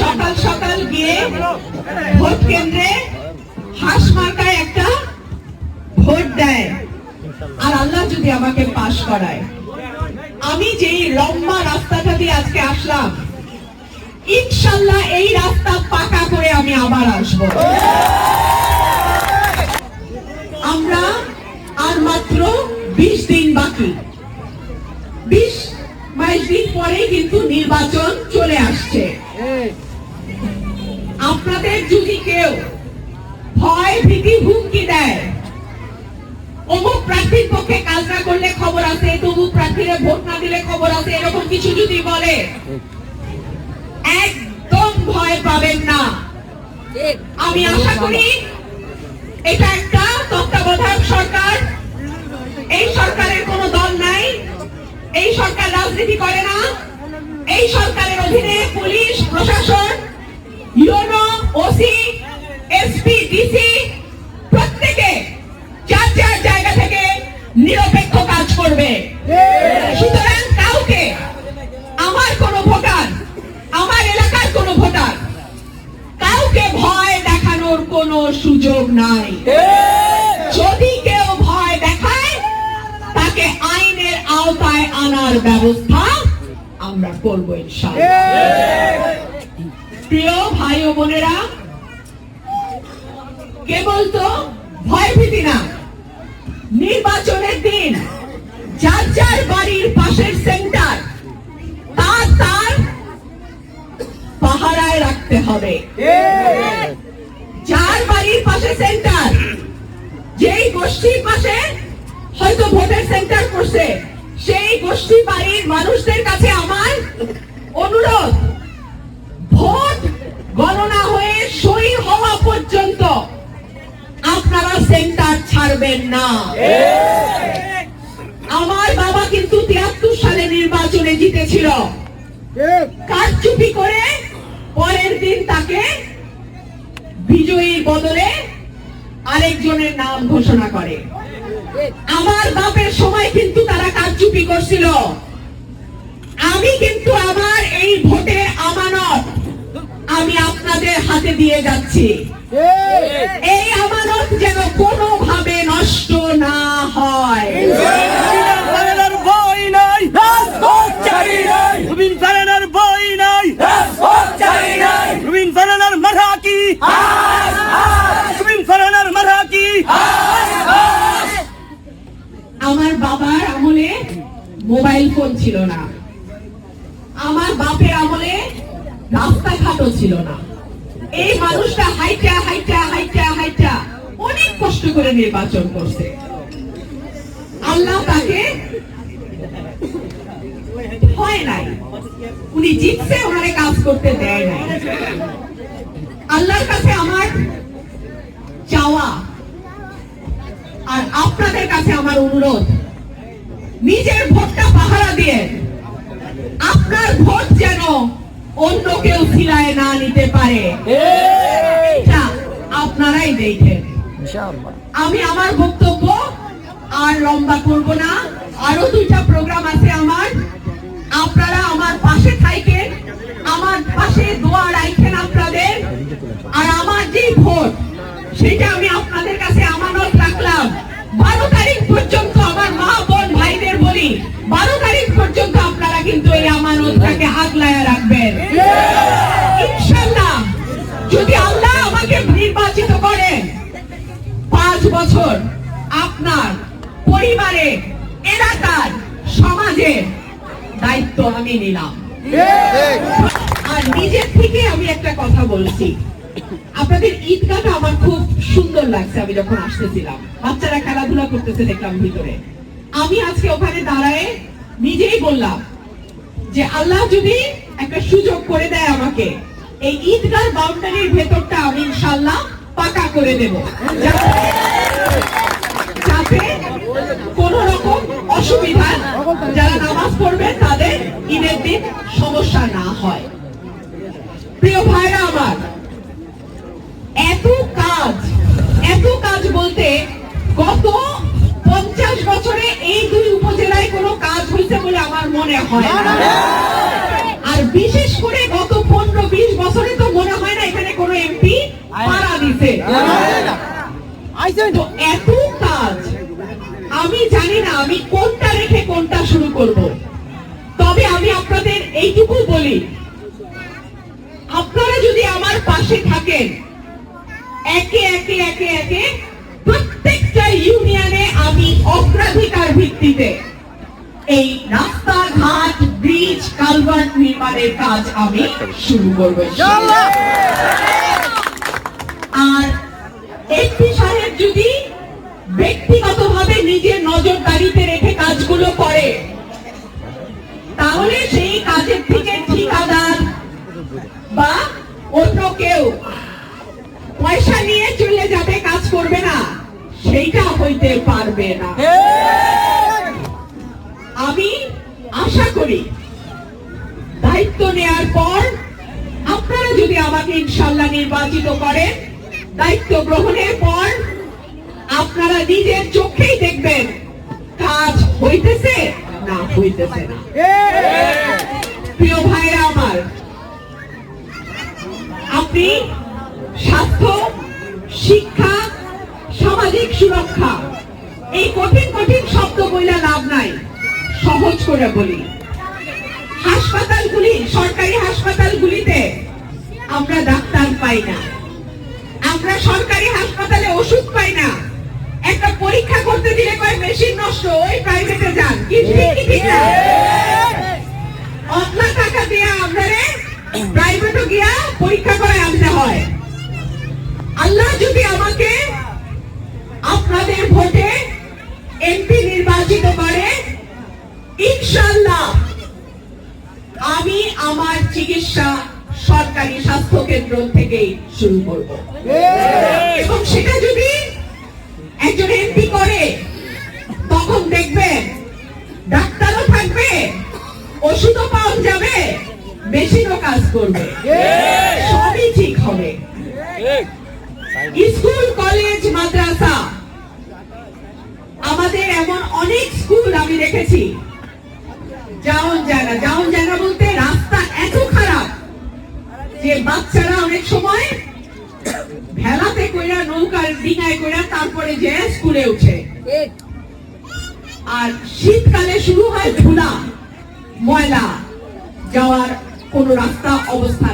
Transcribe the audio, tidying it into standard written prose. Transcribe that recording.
সকাল সকাল গিয়ে ভোট কেন্দ্রে হাঁস মার্কায় একটা ভোট দেয়, আর আল্লাহ যদি আমাকে পাশ করায়, আমি যেই লম্বা রাস্তাটা দিয়ে আজকে আসলাম, ইনশাল্লাহ এই রাস্তা পাকা করে আমি আবার আসবো। আমরা আর মাত্র 20 দিন বাকি, 20-22 দিন পরে কিন্তু নির্বাচন চলে আসছে। আপনাদের যদি কেউ ভয় ভীতি হুমকি দেয়, অমুক প্রার্থীর পক্ষে কাজ না করলে খবর আছে, তমুক প্রার্থীরা ভোট না দিলে খবর আছে, এরকম কিছু যদি বলে, একদম ভয় পাবেন না। আমি আশা করি এটা একটা তত্ত্বাবধায়ক সরকার, এই সরকারের কোনো দল নাই, এই সরকার রাজনীতি করে না, এই সরকারের অধীনে পুলিশ প্রশাসন, ইউনো, ওসি, এসপি, ডিসি প্রত্যেকে যার যার জায়গা থেকে নিরপেক্ষ কাজ করবে। সুতরাং কাউকে, আমার কোন ভোটার, আমার এলাকার কোন ভোটার, কাউকে ভয় দেখানোর কোনো সুযোগ নাই। যদি কেউ ভয় দেখায়, তাকে আইনের আওতায় আনার ব্যবস্থা আমরা করব ইনশাআল্লাহ। প্রিয় ভাই ও বোনেরা, কেবল তো ভয় ভীতি না, নির্বাচনের দিন যার যার বাড়ির পাশের সেন্টার তার পাহারায় রাখতে হবে। যার বাড়ির পাশে সেন্টার, যেই গোষ্ঠীর পাশে হয়তো ভোটের সেন্টার করছে, সেই গোষ্ঠী বাড়ির মানুষদের কাছে আমার অনুরোধ, ভোট গণনা হয়ে সই হওয়া পর্যন্ত আপনারা সেন্টার ছাড়বেন না। আমার বাবা কিন্তু 73 সালে নির্বাচনে জিতেছিল, কারচুপি করে পরের দিন তাকে বিজয়ীর বদলে আরেকজনের নাম ঘোষণা করে। আমার বাপের সময় কিন্তু তারা কারচুপি করছিল। আমি কিন্তু আমার এই ভোটের আমানত আমি আপনাদের হাতে দিয়ে যাচ্ছি। এই আমানত যেন কোনোভাবে নষ্ট না হয়। আমার বাবার আমলে মোবাইল ফোন ছিল না, আমার বাপের আমলে রাস্তাঘাটও ছিল না। এই মানুষটা হাইটা হাইটা হাইটা হাইটা অনেক কষ্ট করে নির্বাচন করছে। আল্লাহ তাকে হয় নাই, উনি জিতছে, ওনারে কাজ করতে দেয় নাই। আল্লাহর কাছে আমার চাওয়া আর আপনাদের কাছে আমার অনুরোধ, নিজের ভোটটা পাহারা দিয়ে আপনার ভোট যেন অন্য কেউ ফিরায় না নিতে পারে, এটা আপনারাই দেখেন। আমি আমার বক্তব্য আর লম্বা করব না, আরো 2টা প্রোগ্রাম আছে আমার। আপনারা আমার পাশে থাকেন, আমার পাশে দোয়া রাখেন আপনাদের। আর আমার যে ভোট, সেটা আমি আপনাদের কাছে আমানত রাখলাম। 12 তারিখ পর্যন্ত আমার মা বোন ভাইদের বলি, 12 তারিখ পর্যন্ত আপনারা কিন্তু এই আমানতটাকে আগলায় রাখবেন। ইনশাআল্লাহ যদি আল্লাহ আমাকে নির্বাচিত করেন, 5 বছর আপনার পরিবারে, এলাকার, সমাজের দায়িত্ব আমি নিলাম। আর নিজের থেকে আমি একটা কথা বলছি, আপনাদের ঈদগাহটা আমার খুব সুন্দর লাগছে। আমি যখন আসতেছিলাম, বাচ্চারা খেলাধুলা করতেছে দেখলাম ভিতরে। আমি আজকে ওখানে দাঁড়ায় নিজেই বললাম যে আল্লাহ যদি একটা সুযোগ করে দেয় আমাকে, এই ঈদগাহ বাউন্ডারির ভেতরটা আমি ইনশাআল্লাহ পাকা করে দেব, যাতে কোন রকম অসুবিধা, যারা নামাজ পড়বেন তাদের ঈদের দিন সমস্যা না হয়। প্রিয় ভাইরা আমার, এত কাজ বলতে গত 50 বছরে এই 2 উপজেলায় কোনো কাজ হয়েছে বলে আমার মনে হয় না। আর বিশেষ করে গত 15-20 বছরে তো মনে হয় না এখানে কোনো এমপি পাড়া দিতে। তো এত কাজ আমি জানি না আমি কোনটা রেখে কোনটা শুরু করব। তবে আমি আপনাদের এইটুকু বলি, আপনারা যদি আমার পাশে থাকেন, একে একে একে একে প্রত্যেকটা ইউনিয়নে আমি অগ্রাধিকার ভিত্তিতে এই রাস্তাঘাট, ব্রিজ, কালভার্ট নির্মাণের কাজ আমি শুরু করব। আর এমপি সাহেব যদি ব্যক্তিগতভাবে নিজের নজরদারিতে রেখে কাজগুলো করে, তাহলে সেই কাজের থেকে ঠিকাদার বা অন্য কেউ পয়সা নিয়ে চলে যাবে, কাজ করবে না, সেইটা হইতে পারবে না। আমি আশা করি দায়িত্ব নেয়ার পর আপনারা যদি আমাকে ইনশাআল্লাহ নির্বাচিত করেন, দায়িত্ব গ্রহণের পর আপনারা নিজের চোখেই দেখবেন কাজ হইতেছে না হইতেছে না। প্রিয় ভাইরা আমার, আপনি স্বাস্থ্য, শিক্ষা, সামাজিক সুরক্ষা, এই কঠিন কঠিন শব্দ বইলা লাভ নাই, সহজ করে বলি। হাসপাতালগুলি, সরকারি হাসপাতালগুলিতে আমরা ডাক্তার পাই না, আমরা সরকারি হাসপাতালে ওষুধ পাই না। একটা পরীক্ষা করতে দিলে কয় মেশিন নষ্ট, ওই প্রাইভেটে যান। কি ঠিক না? অতলা টাকা দিয়ে আপনারে প্রাইভেটে গিয়া পরীক্ষা করে আনতে হয়। আল্লাহ যদি আমাকে আপনাদের ভোটে এমপি নির্বাচিত করে, ইনশাআল্লাহ আমি আমার চিকিৎসা সরকারি স্বাস্থ্য কেন্দ্র থেকেই শুরু করব। এবং সেটা যদি একজন এমপি করে, তখন দেখবেন ডাক্তারও থাকবে, ওষুধও পাওয়া যাবে, মেশিনও কাজ করবে, সবই ঠিক হবে। স্কুল, কলেজ, মাদ্রাসা, আমাদের এমন অনেক স্কুল আমি দেখেছি যাওন জায়গা বলতে রাস্তা এত খারাপ যে বাচ্চারা অনেক সময় ভেলাতে কইরা, নৌকার ডিঙায় কইরা তারপরে যে স্কুলে উঠে। আর শীতকালে শুরু হয় ধুলা, ময়লা, যাওয়ার কোন রাস্তা অবস্থা